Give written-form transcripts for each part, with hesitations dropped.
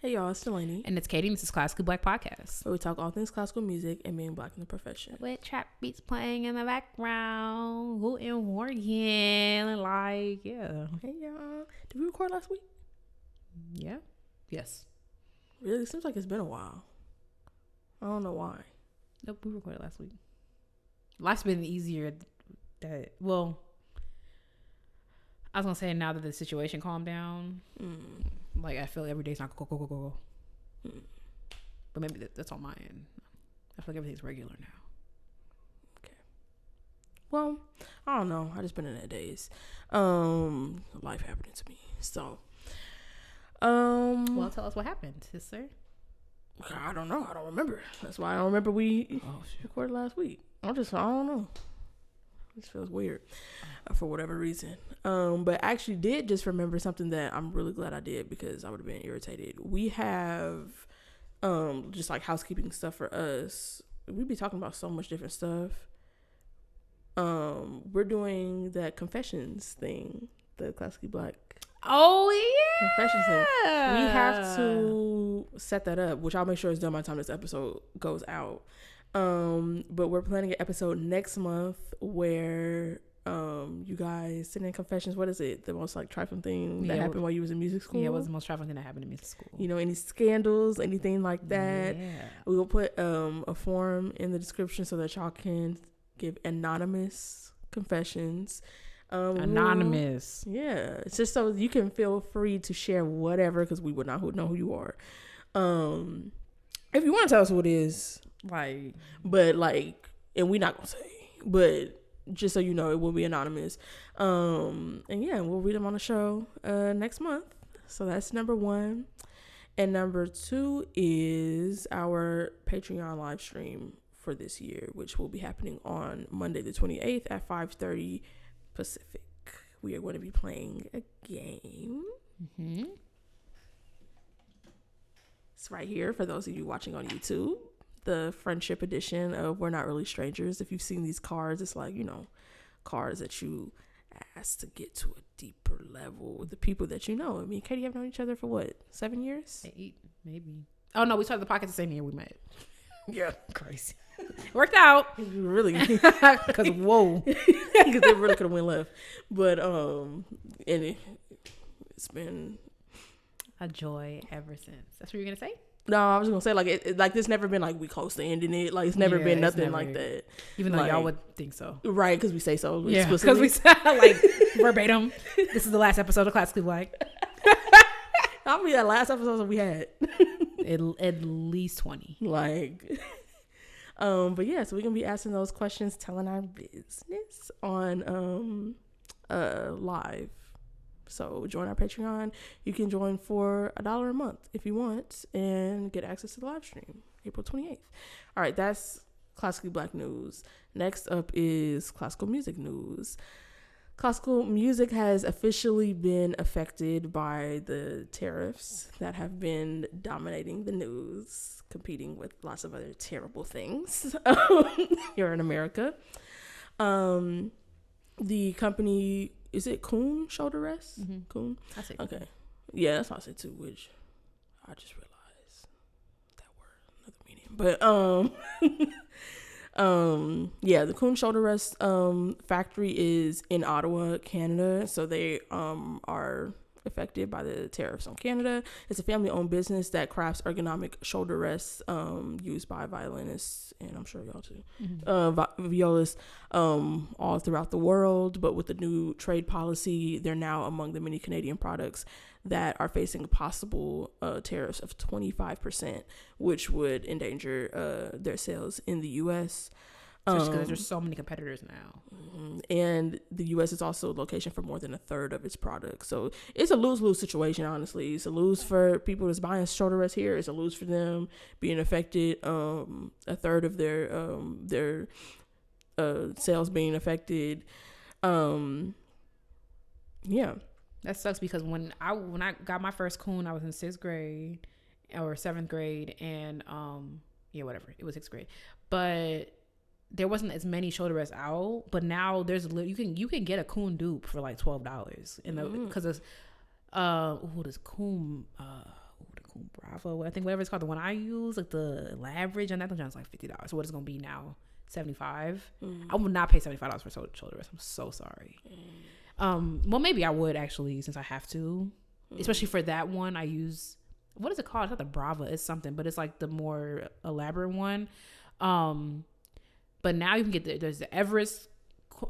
Hey y'all, it's Dalanie. And it's Katie, and this is Classically Black Podcast, where we talk all things classical music and being black in the profession. with trap beats playing in the background, Who and Warden, like, yeah. Hey y'all. Did we record last week? Yeah? Yes. Really? It seems like it's been a while. I don't know why. Nope, we recorded last week. Life's been easier that, well, I was going to say now that the situation calmed down, like, I feel every day's not go. But maybe that's on my end. I feel like everything's regular now. Okay. Well, I don't know. I just been in that days. Life happening to me. So, well, tell us what happened, sister. I don't know. I don't remember. That's why I don't remember we recorded last week. I don't know. This feels weird for whatever reason. But I actually did just remember something that I'm really glad I did because I would have been irritated. We have just like housekeeping stuff for us. We'd be talking about so much different stuff. We're doing that confessions thing, the Classically Black. Oh, yeah. Confessions thing. We have to set that up, which I'll make sure is done by the time this episode goes out. But we're planning an episode next month where you guys send in confessions. What is it? The most like trifling thing that happened while you was in music school? Yeah, it was the most trifling thing that happened in music school. You know, any scandals, anything like that. Yeah. We will put a form in the description so that y'all can give anonymous confessions. Anonymous. Yeah, it's just so you can feel free to share whatever because we would not know who you are. If you want to tell us who it is, and we're not gonna say, but just so you know, it will be anonymous. And yeah, we'll read them on the show next month. So that's number 1, and number 2 is our Patreon live stream for this year, which will be happening on Monday the 28th at 5:30 Pacific. We are going to be playing a game. It's right here for those of you watching on YouTube. The friendship edition of We're Not Really Strangers. If you've seen these cards, it's like, cards that you ask to get to a deeper level with the people that you know. I mean, Katie have known each other for what, 7 years? 8, maybe. Oh, no, we started the podcast the same year we met. Yeah. Crazy. Worked out. Really. Because, whoa. Because they really could have went left. But, and it's been a joy ever since. That's what you were going to say? No, I was gonna say like this never been like we close to ending it. Like it's never been nothing like that. Even though y'all would think so, right? Because we say so. Yeah, because we say like verbatim. This is the last episode of Classically Black. How many last episodes have we had? At least 20. Like, but yeah, so we're gonna be asking those questions, telling our business on live. So join our Patreon. You can join for $1 a month if you want and get access to the live stream April 28th. All right, that's Classically Black news. Next up is classical music news. Classical music has officially been affected by the tariffs that have been dominating the news, competing with lots of other terrible things here in America. The company, is it Kuhn shoulder rest? Mm-hmm. Kuhn? I say okay. Yeah, that's what I said too, which I just realized that word, another meaning. But yeah, the Kuhn shoulder rest factory is in Ottawa, Canada. So they are affected by the tariffs on Canada. It's a family-owned business that crafts ergonomic shoulder rests used by violinists, and I'm sure y'all too, violists all throughout the world. But with the new trade policy, they're now among the many Canadian products that are facing possible tariffs of 25%, which would endanger their sales in the U.S., just because there's so many competitors now. And the U.S. is also a location for more than a third of its products. So it's a lose-lose situation, honestly. It's a lose for people that's buying shoulder rests here. It's a lose for them being affected. A third of their sales being affected. Yeah. That sucks because when I got my first Kuhn, I was in 6th grade or 7th grade. And whatever. It was 6th grade. But there wasn't as many shoulder rests out, but now there's you can get a Kuhn dupe for like $12 because it's this Kuhn the Kuhn brow Bravo. I think whatever it's called, the one I use, like the Labridge, and that one's like $50. So what it's gonna be now? $75. I would not pay $75 for shoulder rest. I'm so sorry. Well, maybe I would actually, since I have to, especially for that one. I use, what is it called? It's not the Brava. It's something, but it's like the more elaborate one. But now you can get there's the Everest.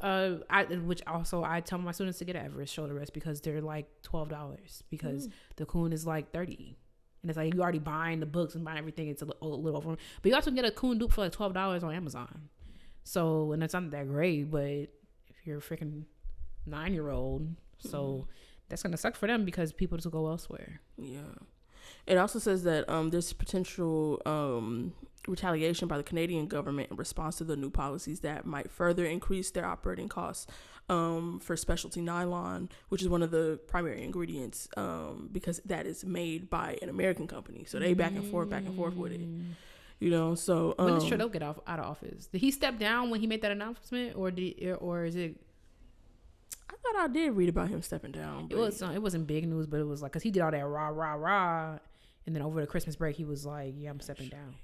Which also I tell my students to get an Everest shoulder rest because they're like $12 because the Kuhn is like $30, and it's like you already buying the books and buying everything. It's a little over, but you also get a Kuhn dupe for like $12 on Amazon. So, and it's not that great, but if you're a freaking 9-year-old, so that's gonna suck for them because people just go elsewhere. Yeah. It also says that there's potential retaliation by the Canadian government in response to the new policies that might further increase their operating costs for specialty nylon, which is one of the primary ingredients, because that is made by an American company. So they back and forth with it. You know, so when did Trudeau get out of office? Did he step down when he made that announcement, or is it? I thought I did read about him stepping down. It wasn't big news, but it was like because he did all that rah, and then over the Christmas break he was like, "Yeah, I'm stepping down."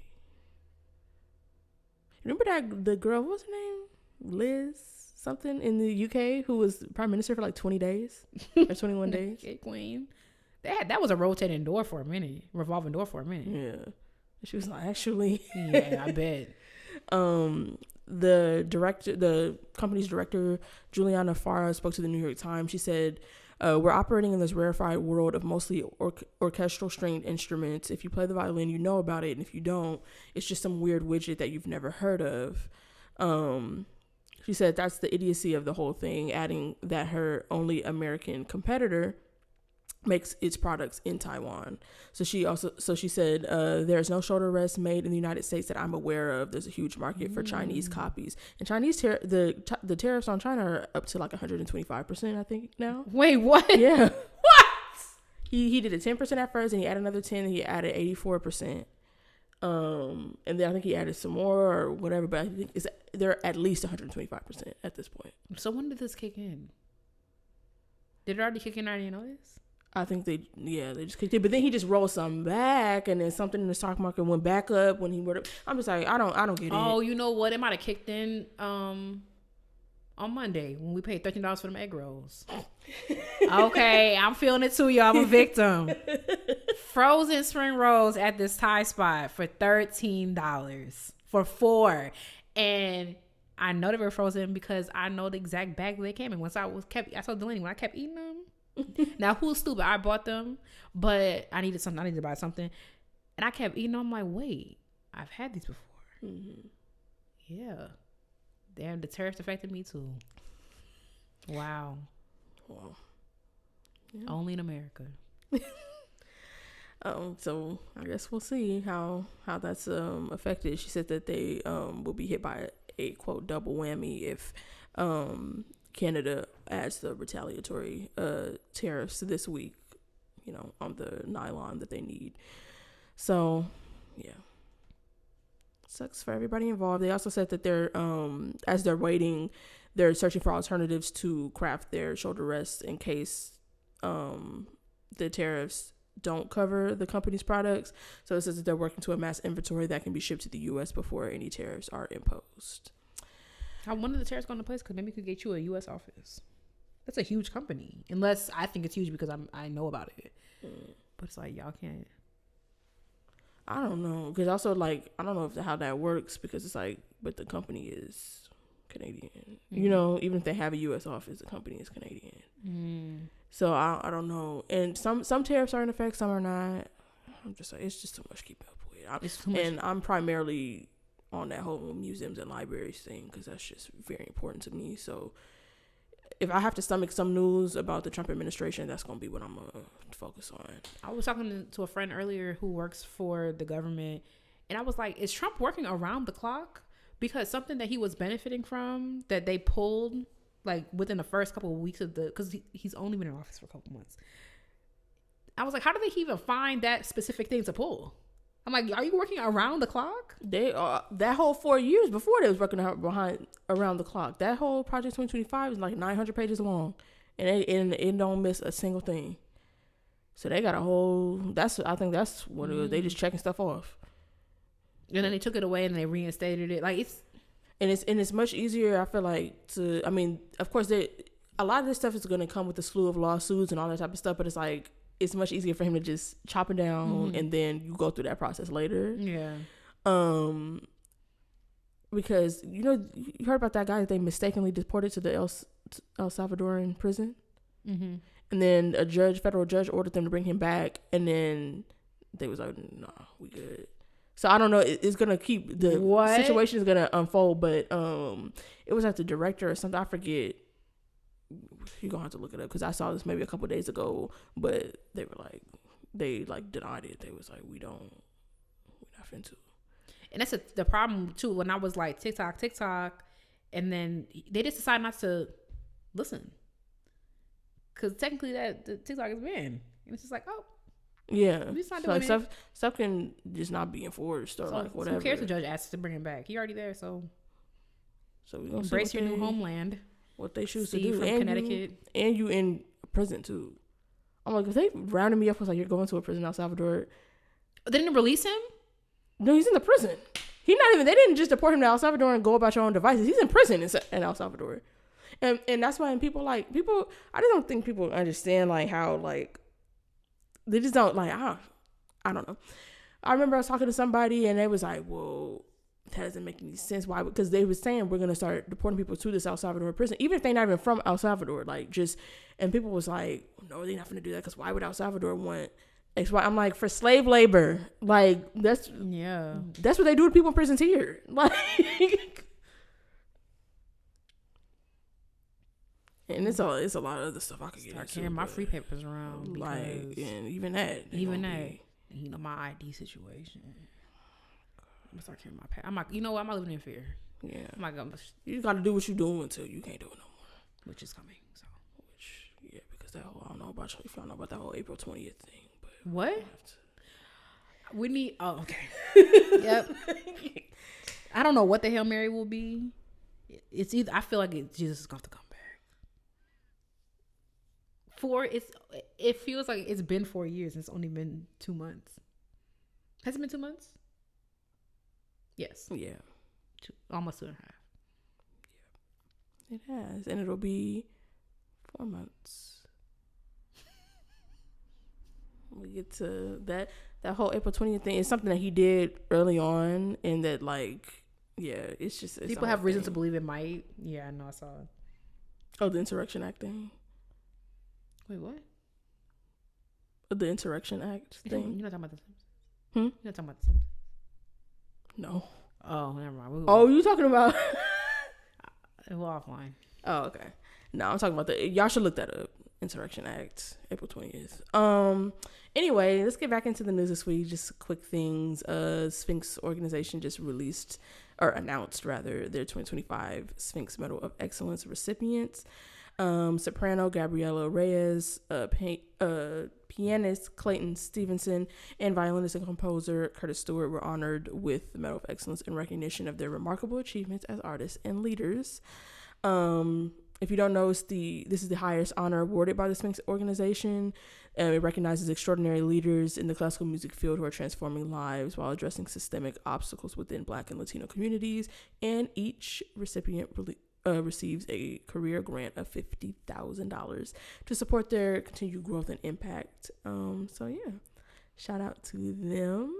Remember the girl? What was her name? Liz something in the UK who was prime minister for like 20 days or 21 days. Okay, queen. That was a revolving door for a minute. Yeah, she was like, actually. Yeah, I bet. The company's director, Juliana Farah, spoke to the New York Times. She said, we're operating in this rarefied world of mostly orchestral stringed instruments. If you play the violin, you know about it. And if you don't, it's just some weird widget that you've never heard of. She said that's the idiocy of the whole thing, adding that her only American competitor makes its products in Taiwan. So she said there's no shoulder rest made in the United States that I'm aware of. There's a huge market for Chinese copies, and Chinese the tariffs on China are up to like 125%, I think now. Wait, what? Yeah. What? He did a 10% at first, and he added another 10, and he added 84%. And then I think he added some more or whatever, but I think they're at least 125% at this point. So when did this kick in? Did it already kick in? I didn't know this. I think they just kicked it, but then he just rolled something back, and then something in the stock market went back up when he wrote. I'm just like, I don't get it. Oh, you know what? It might have kicked in on Monday when we paid $13 for them egg rolls. Okay, I'm feeling it too, y'all. I'm a victim. Frozen spring rolls at this Thai spot for $13 for 4, and I know they were frozen because I know the exact bag they came in. I saw Dalanie when I kept eating them. Now who's stupid? I bought them, but I needed something. I needed to buy something, and I kept eating them. I'm like, wait, I've had these before. Yeah, damn, the tariffs affected me too. Wow. Yeah. Only in America. So I guess we'll see how that's affected. She said that they will be hit by a quote double whammy if Canada adds the retaliatory tariffs this week, on the nylon that they need. So, yeah. Sucks for everybody involved. They also said that they're, as they're waiting, they're searching for alternatives to craft their shoulder rests in case the tariffs don't cover the company's products. So it says that they're working to amass inventory that can be shipped to the U.S. before any tariffs are imposed. When are the tariffs going to place? Because maybe we could get you a U.S. office. That's a huge company. Unless I think it's huge because I know about it. But it's like, y'all can't. I don't know. Because also, like, I don't know how that works because it's like, but the company is Canadian. Even if they have a U.S. office, the company is Canadian. So I don't know. And some tariffs are in effect, some are not. I'm just like, it's just too much to keep up with. And I'm primarily on that whole museums and libraries thing because that's just very important to me. So if I have to stomach some news about the Trump administration, that's going to be what I'm going to focus on. I was talking to a friend earlier who works for the government, and I was like, is Trump working around the clock? Because something that he was benefiting from that they pulled like within the first couple of weeks of because he's only been in office for a couple months. I was like, how do they even find that specific thing to pull? I'm like, are you working around the clock? They are. That whole 4 years before they was working around the clock. That whole Project 2025 is like 900 pages long, and it don't miss a single thing. So they got a whole. I think that's what it was. They just checking stuff off. And then they took it away and they reinstated it. Like it's much easier. I feel like to. I mean, of course, a lot of this stuff is going to come with a slew of lawsuits and all that type of stuff. But it's like it's much easier for him to just chop it down and then you go through that process later. Yeah. Because you heard about that guy that they mistakenly deported to the El Salvadoran prison, and then a federal judge ordered them to bring him back, and then they was like, "No, we good." So I don't know. It's gonna keep the situation is gonna unfold, but it was like the director or something. I forget. You're gonna have to look it up because I saw this maybe a couple of days ago, but they denied it. They was like, we're not finna. And that's the problem too. When I was like TikTok, and then they just decided not to listen, because technically the TikTok is banned, and it's just like, oh, yeah, so like stuff can just not be enforced or like whatever. Who cares? The judge asked to bring him back. He already there, so we gonna embrace your new homeland. What they choose to do from Connecticut, and you in prison too. I'm like, if they rounded me up, was like, you're going to a prison in El Salvador. They didn't release him. No, he's in the prison. They didn't just deport him to El Salvador and go about your own devices. He's in prison in El Salvador. And that's why I just don't think people understand like how like, they just don't like, I don't know. I remember I was talking to somebody and they was like, well, that doesn't make any sense. Why? Because they was saying we're going to start deporting people to this El Salvador prison, even if they're not even from El Salvador, and people was like, no, they're not going to do that because why would El Salvador want I'm like, for slave labor, like that's what they do to people in prisons here. Like, and it's a lot of other stuff I could get into. Carrying my free papers around, like, and even that, my ID situation. I'm gonna start carrying my past. I'm like, you know what? I'm not living in fear. Yeah, I'm like, you got to do what you're doing until you can't do it no more, which is coming. So, because that whole, I don't know about if y'all know about that whole April 20th thing. What? We need. Oh, okay. Yep. I don't know what the Hail Mary will be. It's either. I feel like Jesus is going to come back. It feels like it's been 4 years. And it's only been 2 months. Has it been 2 months? Yes. Yeah. Almost 2.5. Yeah. It has, and it'll be 4 months. We get to that whole April 20th thing is something that he did early on, and that it's people have reason to believe it might. Yeah, I know. I saw it. Oh, the Insurrection Act thing. Wait, what? The Insurrection Act thing. You're not talking about the Simpsons? You're not talking about the Simpsons? No. Oh, never mind. You talking about? Well, offline. Oh, okay. No, I'm talking about y'all should look that up. Insurrection Act, April 20th. Anyway, let's get back into the news this week. Just quick things. Sphinx organization just announced their 2025 Sphinx Medal of Excellence recipients. Soprano Gabriela Reyes, pianist Clayton Stevenson, and violinist and composer Curtis Stewart were honored with the Medal of Excellence in recognition of their remarkable achievements as artists and leaders. If you don't know, this is the highest honor awarded by the Sphinx organization. It recognizes extraordinary leaders in the classical music field who are transforming lives while addressing systemic obstacles within Black and Latino communities. And each recipient receives a career grant of $50,000 to support their continued growth and impact. Shout out to them.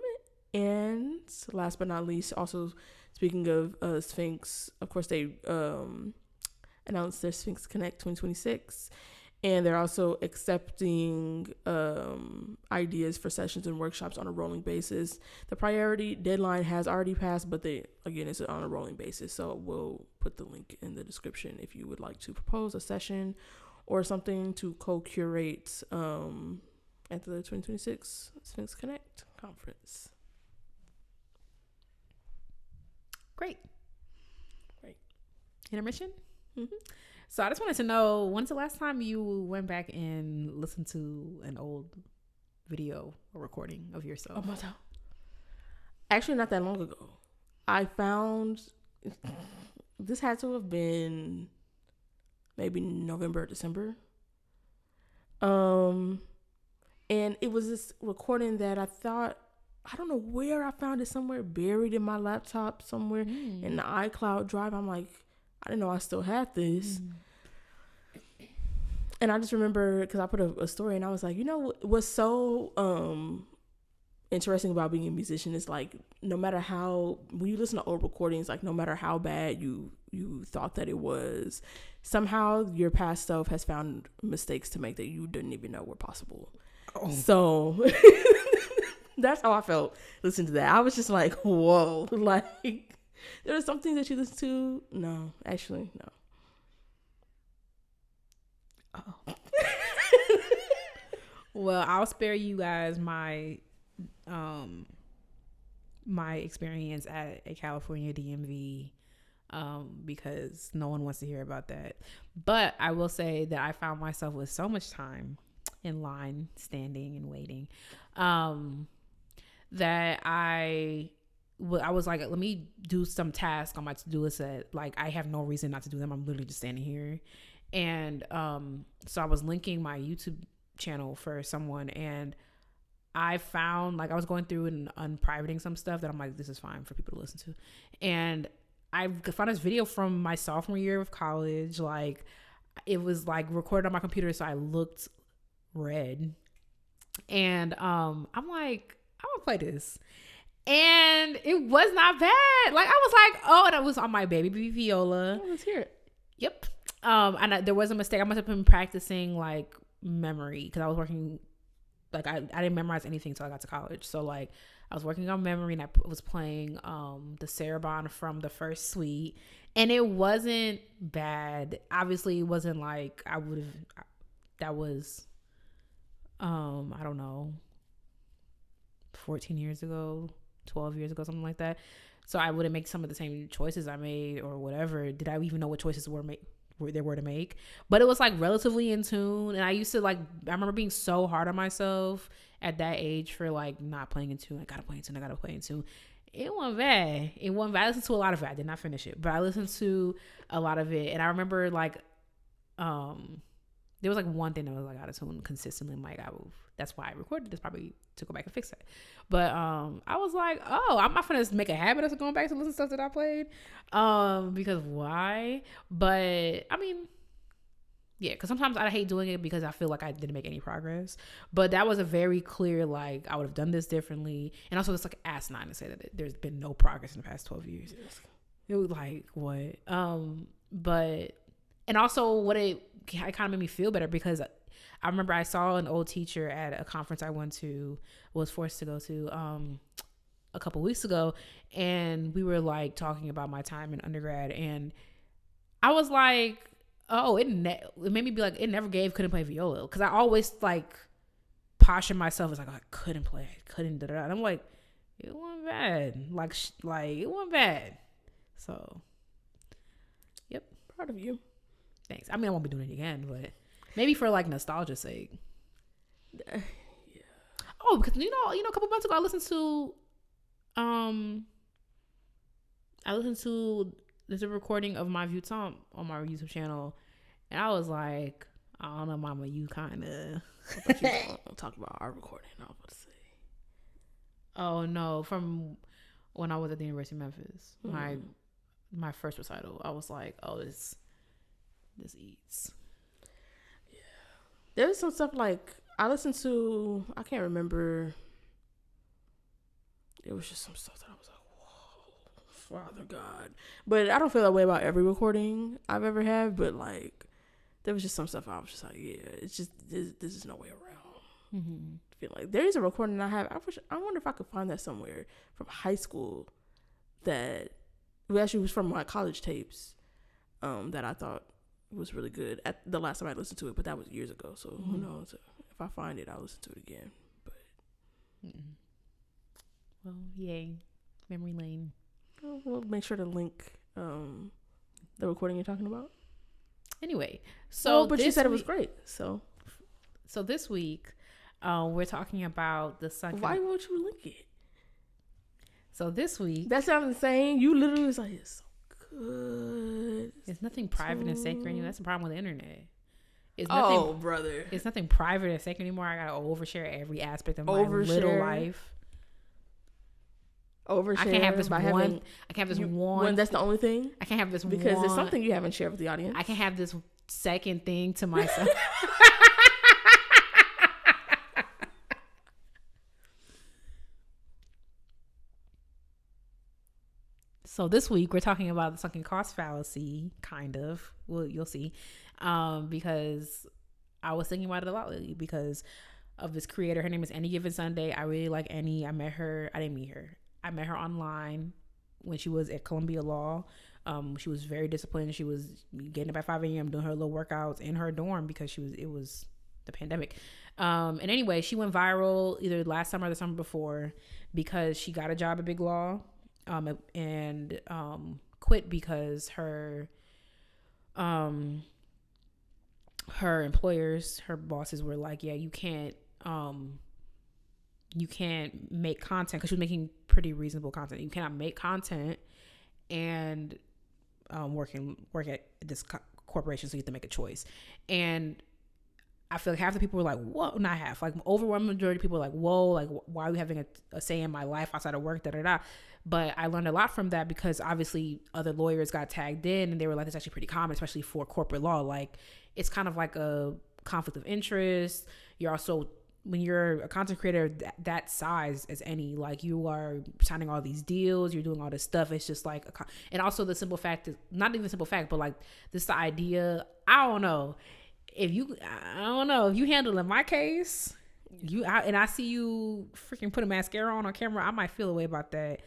And last but not least, also speaking of Sphinx, of course they announced their SphinxConnect 2026, and they're also accepting ideas for sessions and workshops on a rolling basis. The priority deadline has already passed, but it's on a rolling basis, so we'll put the link in the description if you would like to propose a session or something to co-curate at the 2026 SphinxConnect conference. Great. Intermission? Mm-hmm. So I just wanted to know, when's the last time you went back and listened to an old video or recording of yourself? Actually, not that long ago. I found this had to have been maybe November or December. And it was this recording that I don't know where I found it, somewhere buried in my laptop, somewhere in the iCloud drive. I'm like, I didn't know I still had this. And I just remember, because I put a story and I was like, you know, what's so interesting about being a musician is like, no matter how, when you listen to old recordings, like no matter how bad you thought that it was, somehow your past self has found mistakes to make that you didn't even know were possible. So that's how I felt listening to that. I was just like, whoa, like there are some things that you listen to. No, actually, no. Oh. Well, I'll spare you guys my experience at a California DMV because no one wants to hear about that. But I will say that I found myself with so much time in line, standing and waiting, that I was like, let me do some tasks on my to-do list that like I have no reason not to do them. I'm literally just standing here. And so I was linking my YouTube channel for someone, and I found, like, I was going through and unprivating some stuff that I'm like, this is fine for people to listen to. And I found this video from my sophomore year of college. Like, it was like recorded on my computer, so I looked red. And I'm like, I'm gonna play this. And it was not bad. Like, I was like, oh, and it was on my baby viola. Oh, let's hear it. Yep. And there was a mistake. I must have been practicing like memory because I was working, like I didn't memorize anything until I got to college. So like I was working on memory, and I was playing the Sarabande from the first suite, and it wasn't bad. Obviously, it wasn't like I would have. That was, I don't know, 14 years ago, 12 years ago, something like that. So I wouldn't make some of the same choices I made or whatever. Did I even know what choices there were to make? But it was like relatively in tune. And I used to like, I remember being so hard on myself at that age for like not playing in tune. I gotta play in tune. It wasn't bad. I listened to a lot of it. I did not finish it, but I listened to a lot of it. And I remember like, there was like one thing that was like out of tune consistently. I'm like, that's why I recorded this, probably to go back and fix it. But I was like, oh, I'm not gonna make a habit of going back to listen to stuff that I played, because why? But I mean, yeah, because sometimes I hate doing it because I feel like I didn't make any progress. But that was a very clear, like, I would have done this differently. And also, it's like asinine to say that there's been no progress in the past 12 years. It was like, what? But and also what it kind of made me feel better because I remember I saw an old teacher at a conference I was forced to go to a couple weeks ago, and we were like talking about my time in undergrad, and I was like, oh, it made me be like, it never couldn't play viola, because I always like posture myself as like, oh, I couldn't play, and I'm like, it wasn't bad, like it wasn't bad. So, yep, proud of you. Thanks. I mean, I won't be doing it again, but maybe for like nostalgia's sake. Yeah. Oh, because you know, a couple months ago I listened to there's a recording of my Vuitton on my YouTube channel, and I was like, I don't know, Mama, you kind of. Talk about our recording. I was about to say. Oh no, from when I was at the University of Memphis, my first recital, I was like, oh, this eats. Yeah, there's some stuff like I listened to. I can't remember. It was just some stuff that I was like, whoa, Father God. But I don't feel that way about every recording I've ever had. But like, there was just some stuff I was just like, yeah, it's just this is no way around. Mm-hmm. I feel like there is a recording I have. I wonder if I could find that somewhere from high school that actually was from my college tapes. That I thought was really good at the last time I listened to it, but that was years ago. So who knows? If I find it, I'll listen to it again. But well, yay, memory lane. We'll make sure to link the recording you're talking about. Anyway, so but you said it was great. So this week, we're talking about the second. Why won't you link it? So this week, that sounds insane. You literally was like, it's so good. There's nothing private and sacred. That's the problem with the internet. It's nothing, oh, brother. It's nothing private or sacred anymore. I gotta overshare every aspect of my little life. Overshare. I can't have this one. I can't have this one. When that's the only thing. I can't have this because it's something you haven't shared with the audience. I can't have this second thing to myself. So this week we're talking about the sunken cost fallacy, kind of. Well, you'll see, because I was thinking about it a lot lately because of this creator. Her name is Any Given Sunday. I really like Any. I met her. I didn't meet her. I met her online when she was at Columbia Law. She was very disciplined. She was getting up at 5 a.m. doing her little workouts in her dorm because it was the pandemic. And anyway, she went viral either last summer or the summer before because she got a job at Big Law. And quit because her employers, her bosses were like, yeah, you can't make content, because she was making pretty reasonable content. You cannot make content and work at this corporation, so you have to make a choice. And I feel like half the people were like, whoa, not half, like overwhelming majority of people were like, whoa, like why are we having a say in my life outside of work, da-da-da. But I learned a lot from that because obviously other lawyers got tagged in and they were like, it's actually pretty common, especially for corporate law. Like it's kind of like a conflict of interest. You're also, when you're a content creator that size as Any, like you are signing all these deals, you're doing all this stuff. It's just like, and also the simple fact is, not even the simple fact, but like this the idea, I don't know if you handling my case, and I see you freaking put a mascara on camera, I might feel a way about that.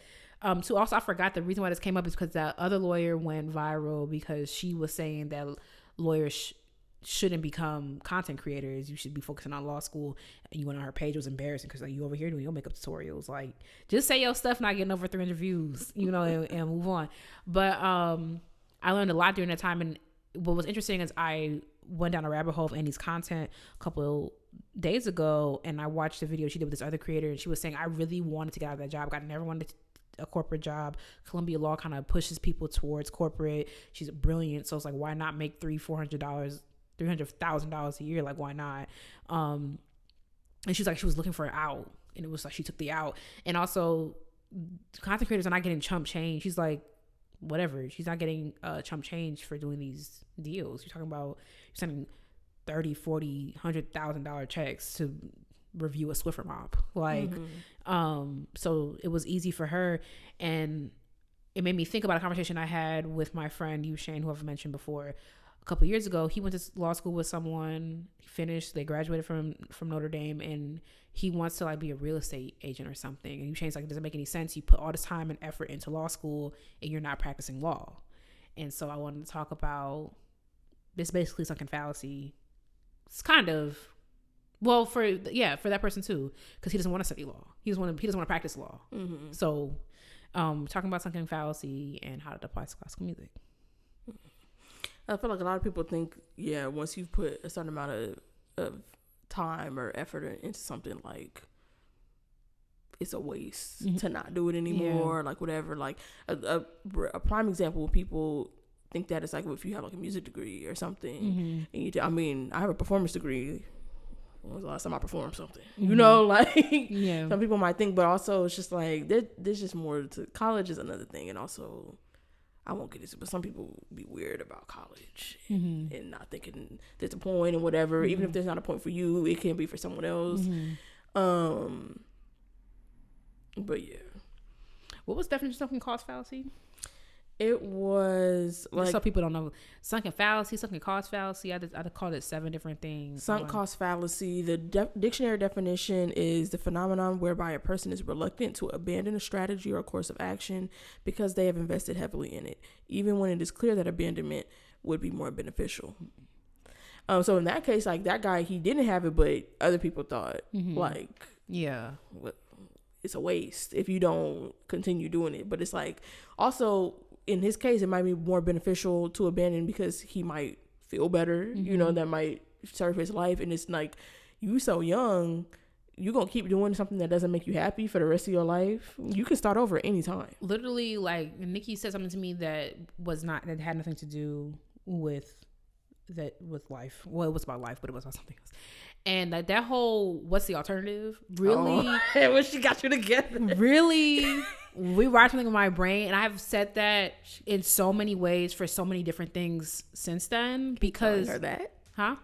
So also I forgot the reason why this came up is because that other lawyer went viral because she was saying that lawyers shouldn't become content creators. You should be focusing on law school. And you went on her page. It was embarrassing because like you over here doing your makeup tutorials. Like just say your stuff, not getting over 300 views, and move on. But I learned a lot during that time. And what was interesting is I went down a rabbit hole of Annie's content a couple days ago, and I watched the video she did with this other creator, and she was saying, I really wanted to get out of that job. I never wanted a corporate job. Columbia Law kind of pushes people towards corporate. She's brilliant, so it's like, why not make $300,000 a year? Like, why not? And she's like, she was looking for an out, and it was like she took the out. And also, content creators are not getting chump change. She's like, whatever. She's not getting chump change for doing these deals. You're talking about sending $30,000, $40,000, $100,000 checks to review a Swiffer mop. Like, so it was easy for her. And it made me think about a conversation I had with my friend Shane, who I've mentioned before. A couple of years ago, he went to law school with someone, he finished, they graduated from Notre Dame, and he wants to like be a real estate agent or something. And Shane's like, it doesn't make any sense. You put all this time and effort into law school and you're not practicing law. And so I wanted to talk about this basically sunken fallacy. It's kind of, well, for that person too, because he doesn't want to study law. He doesn't want to practice law. Mm-hmm. So, talking about sunken fallacy and how it applies to classical music. I feel like a lot of people think, once you've put a certain amount of time or effort into something, like it's a waste to not do it anymore, like whatever. Like a prime example when people think that it's like, well, if you have like a music degree or something, and I have a performance degree. When was the last time I performed something? Some people might think, but also it's just like there's just more to college is another thing, and also I won't get into it, but some people be weird about college and not thinking there's a point and whatever. Even if there's not a point for you, it can be for someone else. But yeah. What was the definition of sunken cost fallacy? It was like, so people don't know, sunken fallacy, sunken cost fallacy. I called it 7 different things. Sunk cost fallacy. The dictionary definition is the phenomenon whereby a person is reluctant to abandon a strategy or a course of action because they have invested heavily in it, even when it is clear that abandonment would be more beneficial. So in that case, like that guy, he didn't have it, but other people thought it's a waste if you don't continue doing it. But it's like also, in his case, it might be more beneficial to abandon because he might feel better, that might serve his life. And it's like, you so young, you're going to keep doing something that doesn't make you happy for the rest of your life. You can start over anytime. Literally, like, Nikki said something to me that had nothing to do with that with life. Well, it was about life, but it was about something else. And that whole what's the alternative really when she got you together really rewired something in my brain, and I've said that in so many ways for so many different things since then. Because telling her that,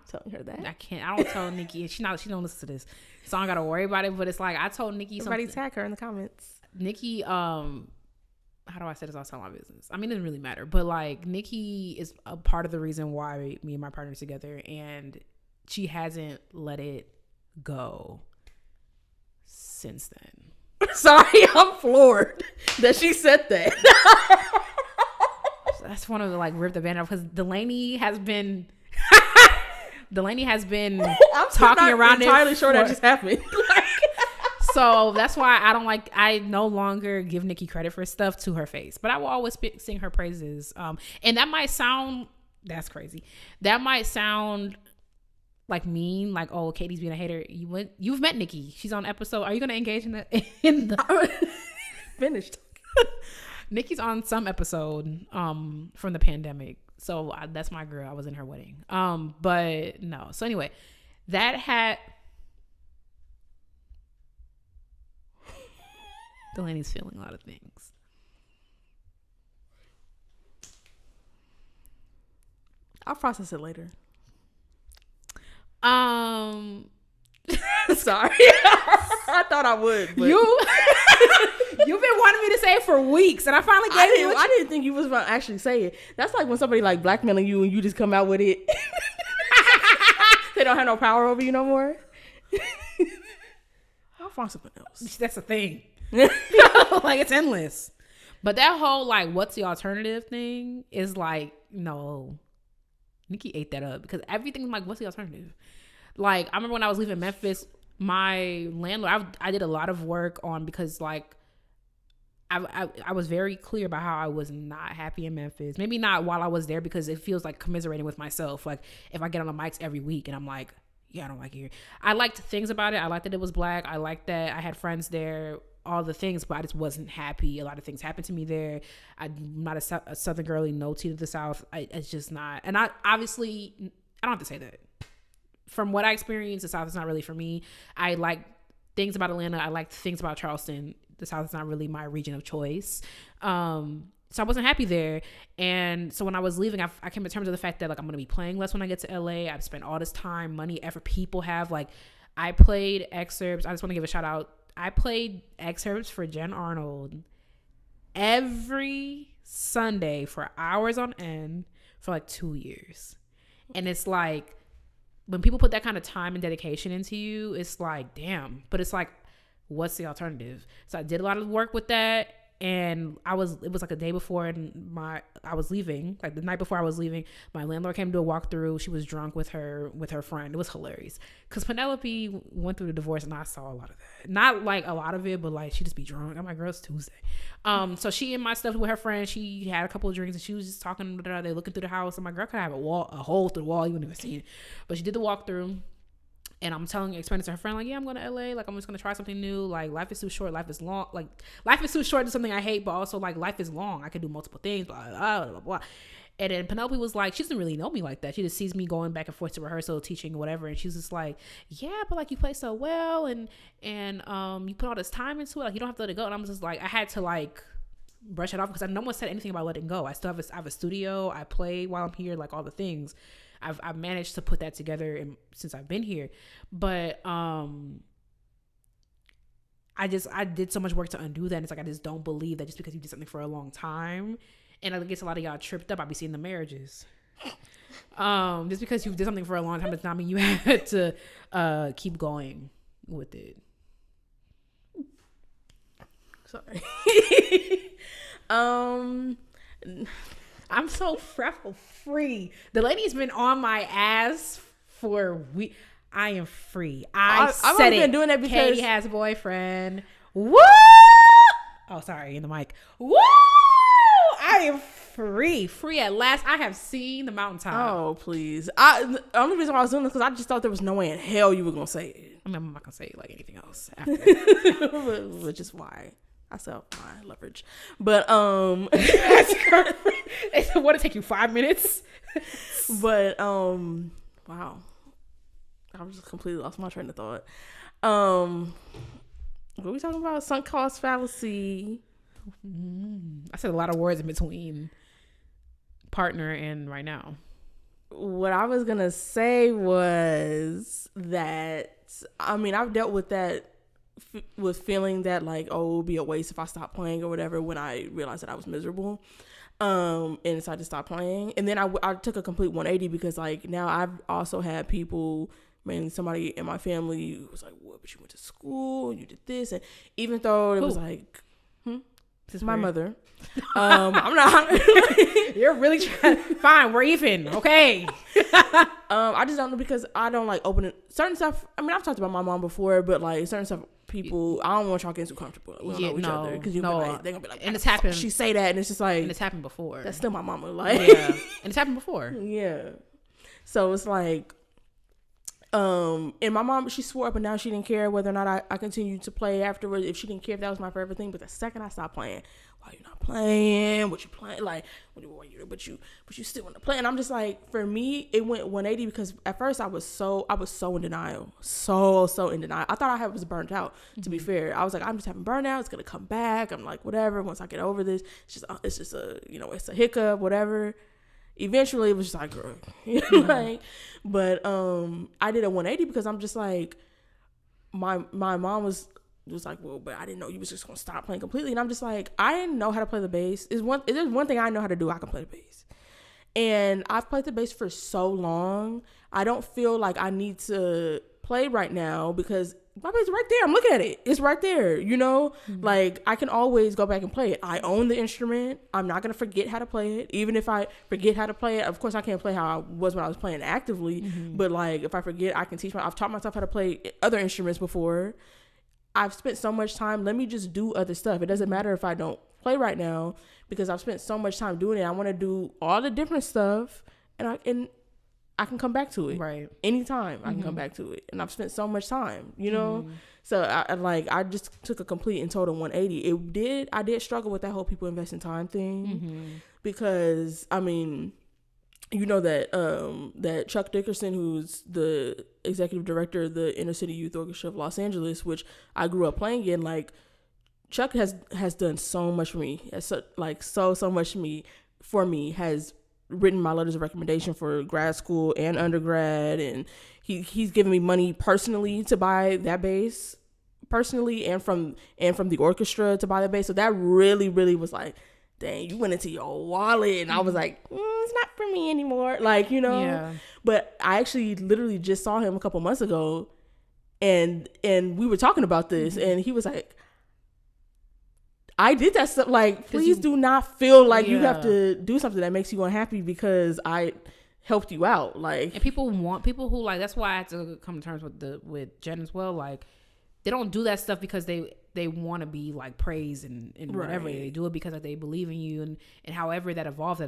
telling her that I can't. I don't tell Nikki, and she don't listen to this, so I don't gotta worry about it. But it's like I told Nikki somebody tag her in the comments. Nikki, how do I say this? I'll tell my business. I mean, it doesn't really matter, but like Nikki is a part of the reason why me and my partner are together, and she hasn't let it go since then. Sorry, I'm floored that she said that. That's one of the like rip the band off, because Dalanie has been I'm talking around entirely sure that just happened. So that's why I no longer give Nikki credit for stuff to her face, but I will always sing her praises. And that might sound, that's crazy. That might sound like mean, like, oh, Katie's being a hater. You've met Nikki. She's on episode. Are you going to engage in the finished? Nikki's on some episode from the pandemic. So that's my girl. I was in her wedding. But no. So anyway, that had Delanie's feeling a lot of things. I'll process it later. Sorry. I thought I would. But You've been wanting me to say it for weeks, and I finally gave you. I didn't think you was going to actually say it. That's like when somebody like blackmailing you and you just come out with it. They don't have no power over you no more. I'll find something else. That's a thing. Like, it's endless. But that whole like what's the alternative thing is like, no, Nikki ate that up, because everything's like, what's the alternative? Like, I remember when I was leaving Memphis, my landlord, I did a lot of work on, because like I was very clear about how I was not happy in Memphis. Maybe not while I was there, because it feels like commiserating with myself. Like if I get on the mics every week and I'm like, yeah, I don't like it here. I liked things about it. I liked that it was black. I liked that I had friends there, all the things, but I just wasn't happy. A lot of things happened to me there. I'm not a Southern girly, no tea to the South. It's just not. And I don't have to say that. From what I experienced, the South is not really for me. I like things about Atlanta. I like things about Charleston. The South is not really my region of choice. So I wasn't happy there. And so when I was leaving, I came to terms with the fact that like I'm going to be playing less when I get to LA. I've spent all this time, money, effort. People have like, I played excerpts. I just want to give a shout out. I played excerpts for Jen Arnold every Sunday for hours on end for like 2 years. And it's like, when people put that kind of time and dedication into you, it's like, damn. But it's like, what's the alternative? So I did a lot of work with that. And it was like a day before I was leaving, like the night before I was leaving, my landlord came to a walkthrough. She was drunk with her friend. It was hilarious. Cause Penelope went through the divorce and I saw a lot of that. Not like a lot of it, but like she just be drunk. I'm like, girl, it's Tuesday. So she and my stuff with her friend, she had a couple of drinks and she was just talking to her. They looking through the house. I'm like, girl, could have a hole through the wall. You wouldn't even seen it. But she did the walkthrough. And I'm explaining to her friend, like, yeah, I'm going to LA. Like, I'm just going to try something new. Like, life is too short. Life is long. Like, life is too short to something I hate, but also, like, life is long. I can do multiple things, blah, blah, blah, blah. And then Penelope was like, she doesn't really know me like that. She just sees me going back and forth to rehearsal, teaching, whatever. And she's just like, yeah, but, like, you play so well. And you put all this time into it. Like, you don't have to let it go. And I'm just like, I had to, like, brush it off because no one said anything about letting go. I still have a studio. I play while I'm here, like, all the things. I've managed to put that together since I've been here, but I did so much work to undo that. And it's like I just don't believe that just because you did something for a long time, and I guess a lot of y'all tripped up. I be seeing the marriages. Just because you did something for a long time does not mean you had to keep going with it. Sorry. I'm so freckle free. The lady's been on my ass for weeks. I am free. I've only been doing that because Katie has a boyfriend. Woo! Oh, sorry, in the mic. Woo! I am free at last. I have seen the mountaintop. Oh, please. The only reason why I was doing this because I just thought there was no way in hell you were gonna say it. I mean, I'm not gonna say like anything else after that. Which is why I sell my leverage. But It would take you 5 minutes. But wow, I just completely lost my train of thought. What are we talking about? Sunk cost fallacy. I said a lot of words in between partner and right now. What I was gonna say was that, I mean, I've dealt with that, with feeling that like, oh, it would be a waste if I stopped playing or whatever, when I realized that I was miserable, and decided to stop playing. And then I took a complete 180, because like now I've also had people, mainly somebody in my family, who was like, what, but you went to school, you did this, and even though it was like, my mother. I'm not. You're really trying. Fine, we're even. Okay. I just don't know, because I don't like opening certain stuff. I mean, I've talked about my mom before, but like certain stuff, people, I don't want y'all getting too comfortable. We don't know each other, because they're gonna be like, and it's happened. She say that, and it's just like, and it's happened before. That's still my mama. Like, yeah, and it's happened before. Yeah. So it's like, and my mom, she swore up and down she didn't care whether or not I continued to play afterwards, if she didn't care if that was my forever thing. But the second I stopped playing, why you not playing? What you playing? Like, but you still want to play? And I'm just like, for me, it went 180, because at first I was so in denial, so in denial. I thought I was burnt out. To be fair, I was like, I'm just having burnout. It's gonna come back. I'm like, whatever. Once I get over this, it's just a, it's a hiccup, whatever. Eventually it was just like, girl, like, but I did a 180, because I'm just like, my mom was like, well, but I didn't know you was just gonna stop playing completely. And I'm just like, I didn't know how to play the bass. If there's one thing I know how to do, I can play the bass. And I've played the bass for so long, I don't feel like I need to play right now, because my bass is right there. I'm looking at it. It's right there, Like, I can always go back and play it. I own the instrument. I'm not going to forget how to play it. Even if I forget how to play it, of course I can't play how I was when I was playing actively, but like, if I forget, I can I've taught myself how to play other instruments before. I've spent so much time. Let me just do other stuff. It doesn't matter if I don't play right now, because I've spent so much time doing it. I want to do all the different stuff, and I can come back to it. Right. Anytime I can come back to it. And I've spent so much time, So I just took a complete and total 180. I did struggle with that whole people invest in time thing, because I mean, that Chuck Dickerson, who's the executive director of the Inner City Youth Orchestra of Los Angeles, which I grew up playing in, like, Chuck has done so much for me. So much for me, has written my letters of recommendation for grad school and undergrad, and he's given me money personally to buy that bass, personally, and from the orchestra to buy the bass. So that really, really was like, dang, you went into your wallet. And I was like, it's not for me anymore, like, Yeah. But I actually literally just saw him a couple months ago, and we were talking about this, and he was like, I did that stuff. Like, please do not feel like you have to do something that makes you unhappy because I helped you out. Like, and people who, like, that's why I had to come to terms with Jen as well. Like, they don't do that stuff because they want to be like praised and whatever. They do it because, like, they believe in you, and however that evolves.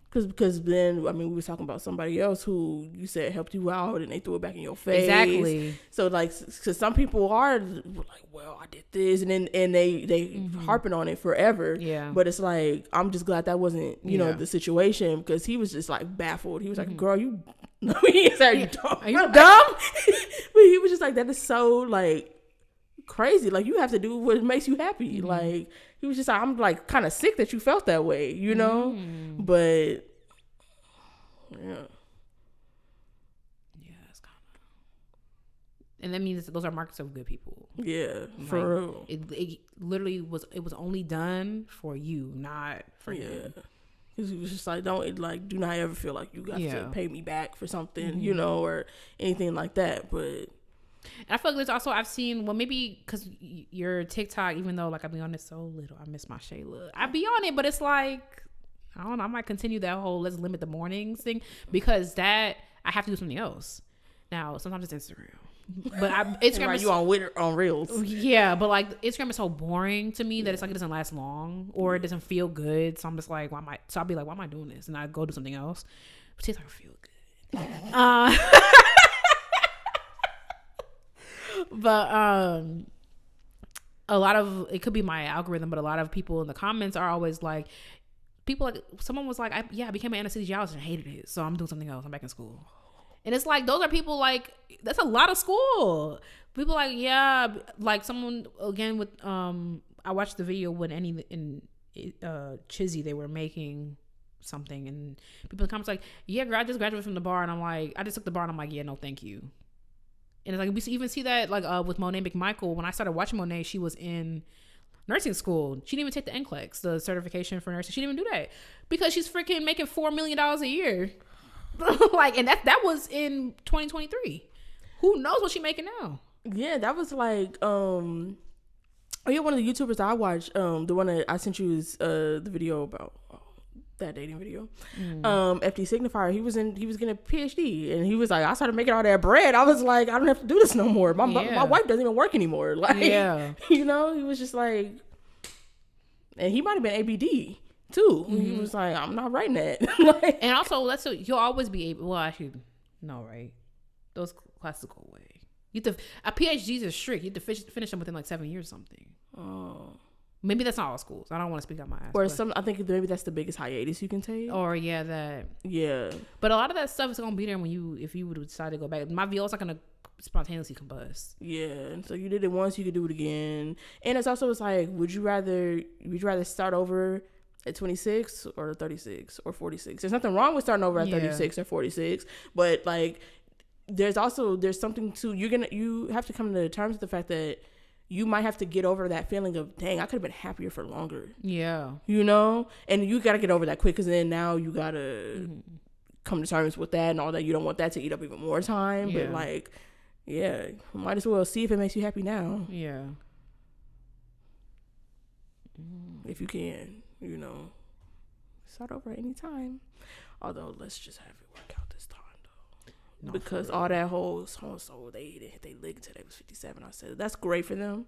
Because then, I mean, we were talking about somebody else who you said helped you out, and they threw it back in your face. Exactly. So, like, because some people are like, well, I did this, and they harping on it forever. Yeah. But it's like, I'm just glad that wasn't the situation, because he was just like baffled. He was like, girl, you no, he said, are you dumb? Are you dumb? But he was just like, that is so, like, crazy. Like, you have to do what makes you happy. Like, he was just like, I'm like kind of sick that you felt that way, but yeah, it's kind of, and that means those are marks of good people. Yeah, for real. It literally was only done for you, not for him. It was just like, do not ever feel like you got to pay me back for something, or anything like that. But and I feel like there's also, I've seen, well, maybe because your TikTok, even though, like, I be on it so little, I miss my Shayla. I be on it, but it's like, I don't know, I might continue that whole let's limit the mornings thing, because that, I have to do something else. Now, sometimes it's Instagram. But Instagram is, you on Reels. Yeah, but like, Instagram is so boring to me that it's like, it doesn't last long, or it doesn't feel good. So I'm just like, I'll be like, why am I doing this? And I go do something else. But TikTok feel good. But a lot of it could be my algorithm, but a lot of people in the comments are always like, someone was like, I became an anesthesiologist and hated it, so I'm doing something else. I'm back in school. And it's like, those are people like, that's a lot of school. People like, yeah, like someone again with I watched the video when Annie and Chizzy, they were making something, and people in the comments like, yeah, I just graduated from the bar, and I'm like, I just took the bar, and I'm like, yeah, no, thank you. And it's like, we even see that like with Monet McMichael. When I started watching Monet, she was in nursing school. She didn't even take the NCLEX, the certification for nursing. She didn't even do that because she's freaking making $4 million a year. Like, and that was in 2023. Who knows what she's making now? Yeah, that was like one of the YouTubers that I watched, the one that I sent you is the video about that dating video. FD Signifier, he was getting a PhD, and he was like, I started making all that bread. I was like, I don't have to do this no more. My wife doesn't even work anymore. Like, he was just like, and he might have been ABD too. He was like, I'm not writing that. Like, and also you'll always be able. Well, actually, no, right? Those classical way. You have to, PhDs are strict. You have to finish them within like 7 years or something. Oh. Maybe that's not all schools. I don't want to speak out my ass. Or I think maybe that's the biggest hiatus you can take. Or that. Yeah. But a lot of that stuff is gonna be there if you would decide to go back. My VO's not gonna spontaneously combust. Yeah. And so you did it once, you could do it again. And it's like, would you rather start over at 26 or 36 or 46? There's nothing wrong with starting over at 36 or 46, but like there's something to you have to come to terms with the fact that you might have to get over that feeling of, dang, I could have been happier for longer. Yeah. And you got to get over that quick, because then now you got to come to terms with that and all that. You don't want that to eat up even more time. Yeah. But, like, yeah, might as well see if it makes you happy now. Yeah. If you can, start over at any time. Although, let's just have it work out this time. No, because all that whole so they lived until they was 57. I said that's great for them,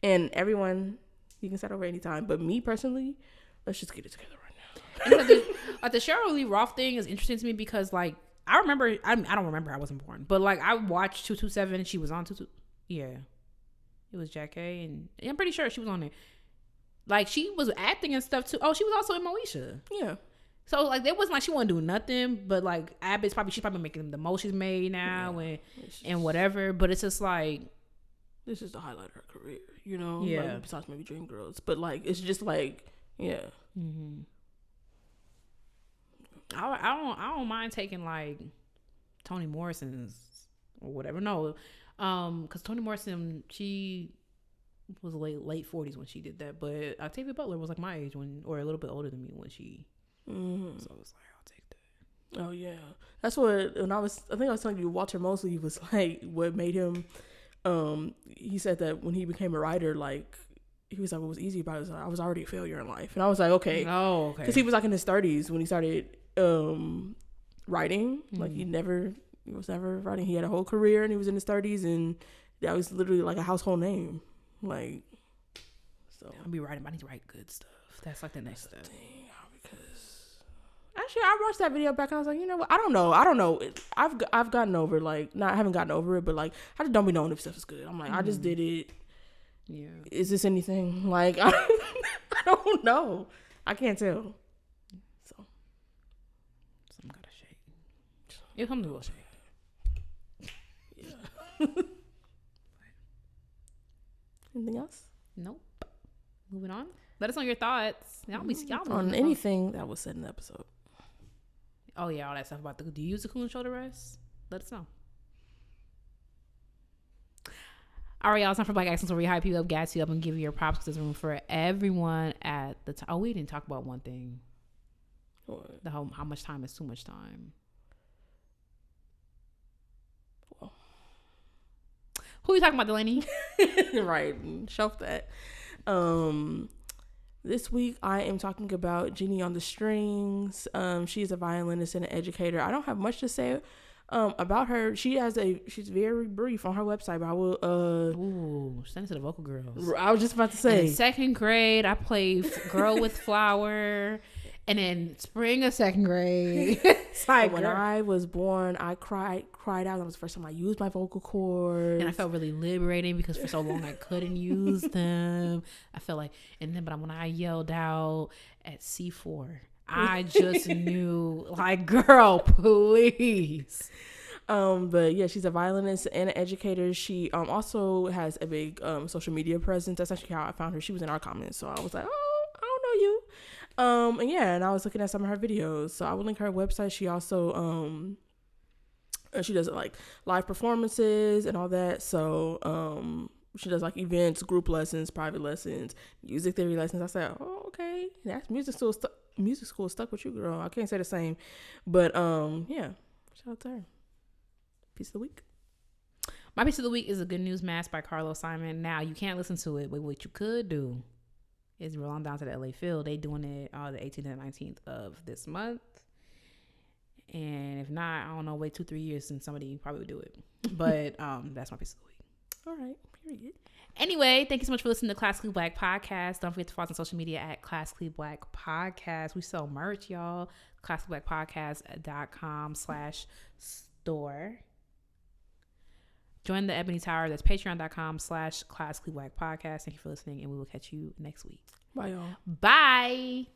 and everyone, you can start over anytime. But me personally, let's just get it together right now. Like the Cheryl Lee Roth thing is interesting to me because like I remember, I don't remember, I wasn't born, but like I watched 227 and she was on 22. Yeah, it was Jack A, and I'm pretty sure she was on there. Like she was acting and stuff too. Oh, she was also in Moesha. Yeah. So like it wasn't like she wasn't doing nothing, but like she's probably making the most she's made now, and whatever. But it's just like, this is the highlight of her career, Yeah. Like, besides maybe Dreamgirls, but like it's just like, yeah. Mm-hmm. I don't mind taking like Toni Morrison's or whatever. No, because Toni Morrison, she was late 40s when she did that, but Octavia Butler was like my age or a little bit older than me when she. Mm-hmm. So I was like, I'll take that. Oh yeah, that's what I think I was telling you. Walter Mosley was like what made him. He said that when he became a writer, like he was like, what was easy about it was I was already a failure in life, and I was like, okay, because he was like in his 30s when he started writing. Mm-hmm. Like he was never writing. He had a whole career, and he was in his 30s, and that was literally like a household name. Like, so I'll be writing, but I need to write good stuff. That's like the next step. Actually, I watched that video back and I was like, you know what? I don't know. I've gotten over I haven't gotten over it, but like I just don't be knowing if stuff is good. I'm like, I just did it. Yeah. Is this anything? Like I don't know. I can't tell. So something gotta shake. If I'm gonna shake. Yeah. Anything else? Nope. Moving on. Let us know your thoughts. Y'all on anything that was said in the episode. Oh yeah, all that stuff about do you use the cool and shoulder rest? Let us know. All right, y'all. It's time for Black Accents, where we hype you up, gas you up, and give you your props, because there's room for everyone at the time. Oh, we didn't talk about one thing. What? How much time is too much time. Well. Who are you talking about, Dalanie? Right. Shelf that. This week I am talking about GenieontheStrings. She is a violinist and an educator. I don't have much to say about her. She's very brief on her website, but I will send it to the vocal girls. I was just about to say. In second grade, I played Girl with Flower, And then spring of second grade. Like, when I was born, I cried out. That was the first time I used my vocal cords. And I felt really liberating because for so long I couldn't use them. I felt like, but when I yelled out at C4, I just knew, like, girl, please. But yeah, she's a violinist and an educator. She also has a big social media presence. That's actually how I found her. She was in our comments, so I was like, oh, I don't know you. And I was looking at some of her videos, so I will link her website. She also she does like live performances and all that. So she does like events, group lessons, private lessons, music theory lessons. I said, oh, okay, that's music school stuck with you, girl. I can't say the same, but yeah, shout out to her. Piece of the week. My piece of the week is a Good News Mass by Carlos Simon. Now, you can't listen to it, but what you could do is roll on down to the LA Phil. They doing it the 18th and 19th of this month. And if not, I don't know, wait 2-3 years and somebody probably would do it. But that's my piece of the week. All right, period. Anyway, thank you so much for listening to Classically Black Podcast. Don't forget to follow us on social media at Classically Black Podcast. We sell merch, y'all. ClassicallyBlackPodcast.com/store. Join the Ebony Tower. That's patreon.com/Classically Black Podcast. Thank you for listening, and we will catch you next week. Bye, y'all. Bye.